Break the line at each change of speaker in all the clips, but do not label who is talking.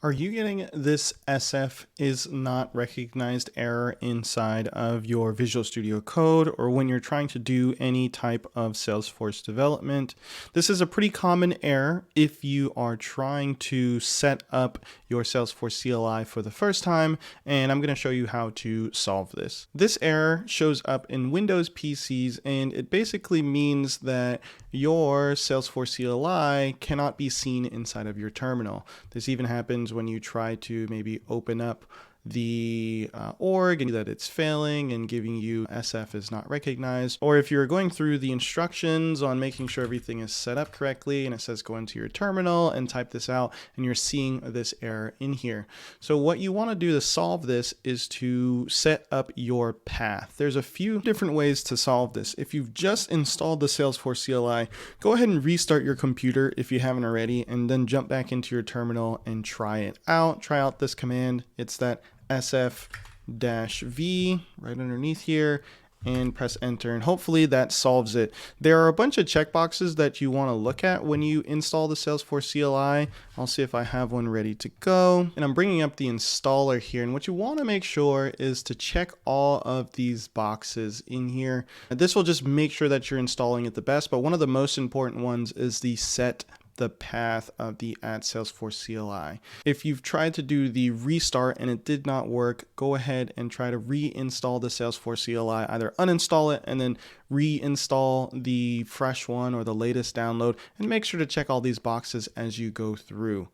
Are you getting this SF is not recognized error inside of your Visual Studio Code or when you're trying to do any type of Salesforce development? This is a pretty common error if you are trying to set up your Salesforce CLI for the first time, and I'm going to show you how to solve this. This error shows up in Windows PCs, and it basically means that your Salesforce CLI cannot be seen inside of your terminal. This even happens when you try to maybe open up the org and that it's failing and giving you SF is not recognized, or if you're going through the instructions on making sure everything is set up correctly and it says go into your terminal and type this out and you're seeing this error in here. So what you want to do to solve this is to set up your path. There's a few different ways to solve this. If you've just installed the Salesforce CLI, go ahead and restart your computer if you haven't already, and then jump back into your terminal and try it out. Try out this command. It's that SF-V right underneath here, and press enter, and hopefully that solves it. There are a bunch of checkboxes that you want to look at when you install the Salesforce CLI. I'll see if I have one ready to go, and I'm bringing up the installer here, and what you want to make sure is to check all of these boxes in here. And this will just make sure that you're installing it the best, but one of the most important ones is the set the path of the @Salesforce CLI. If you've tried to do the restart and it did not work, go ahead and try to reinstall the Salesforce CLI. Either uninstall it and then reinstall the fresh one or the latest download, and make sure to check all these boxes as you go through.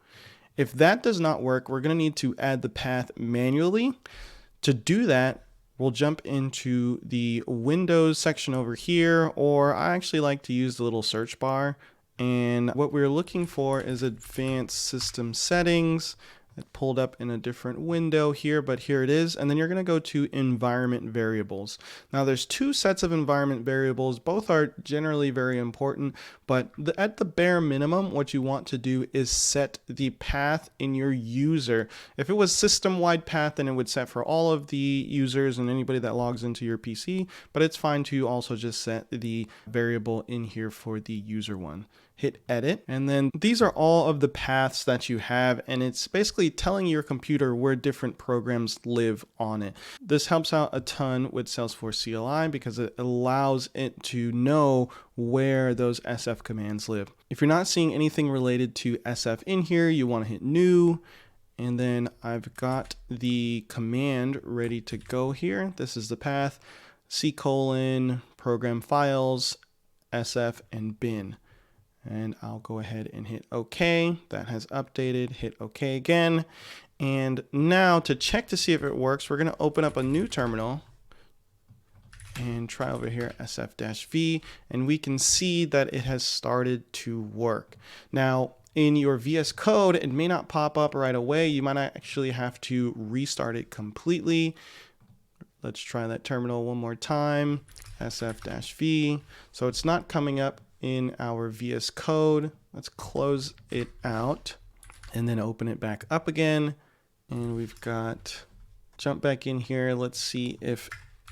If that does not work, we're going to need to add the path manually. To do that, we'll jump into the Windows section over here, or I actually like to use the little search bar. And what we're looking for is advanced system settings. It pulled up in a different window here, but here it is. And then you're going to go to environment variables. Now there's two sets of environment variables. Both are generally very important, but at the bare minimum, what you want to do is set the path in your user. If it was system-wide path, then it would set for all of the users and anybody that logs into your PC, but it's fine to also just set the variable in here for the user one. Hit edit, and then these are all of the paths that you have, and it's basically telling your computer where different programs live on it. This helps out a ton with Salesforce CLI because it allows it to know where those SF commands live. If you're not seeing anything related to SF in here, you want to hit new, and then I've got the command ready to go here. This is the path: program files, SF, and bin. And I'll go ahead and hit OK. That has updated. Hit OK again. And now to check to see if it works, we're going to open up a new terminal and try over here SF-V, and we can see that it has started to work. Now, in your VS Code, it may not pop up right away. You might actually have to restart it completely. Let's try that terminal one more time. SF-V. So it's not coming up in our VS Code. Let's close it out and then open it back up again. And we've got, jump back in here. Let's see if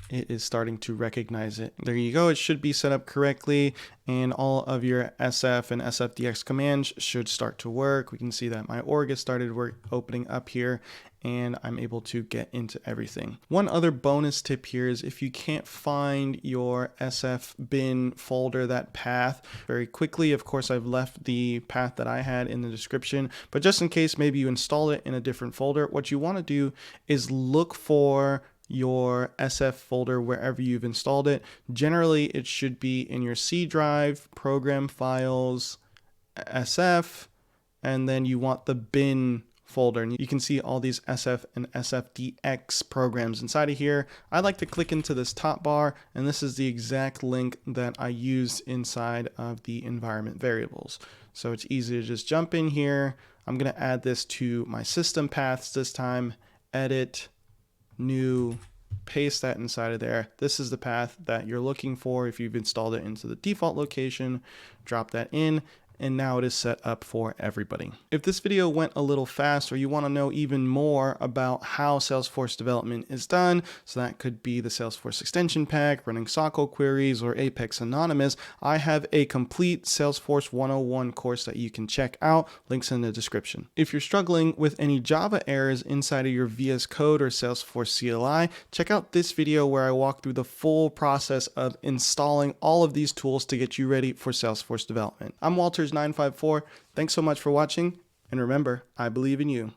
it is starting to recognize it. There you go. It should be set up correctly, and all of your SF and SFDX commands should start to work. We can see that my org has started opening up here, and I'm able to get into everything. One other bonus tip here is if you can't find your SF bin folder, that path, very quickly, of course, I've left the path that I had in the description, but just in case maybe you install it in a different folder, what you want to do is look for your SF folder wherever you've installed it. Generally, it should be in your C drive, program files, SF, and then you want the bin folder, and you can see all these SF and SFDX programs inside of here. I like to click into this top bar, and this is the exact link that I used inside of the environment variables. So it's easy to just jump in here. I'm going to add this to my system paths this time. Edit, new, paste that inside of there. This is the path that you're looking for if you've installed it into the default location. Drop that in. and now it is set up for everybody. If this video went a little fast, or you want to know even more about how Salesforce development is done, so that could be the Salesforce extension pack, running SOCL queries, or Apex Anonymous, I have a complete Salesforce 101 course that you can check out. Links in the description. If you're struggling with any Java errors inside of your VS Code or Salesforce CLI, check out this video where I walk through the full process of installing all of these tools to get you ready for Salesforce development. I'm Walters954. Thanks so much for watching, and remember, I believe in you.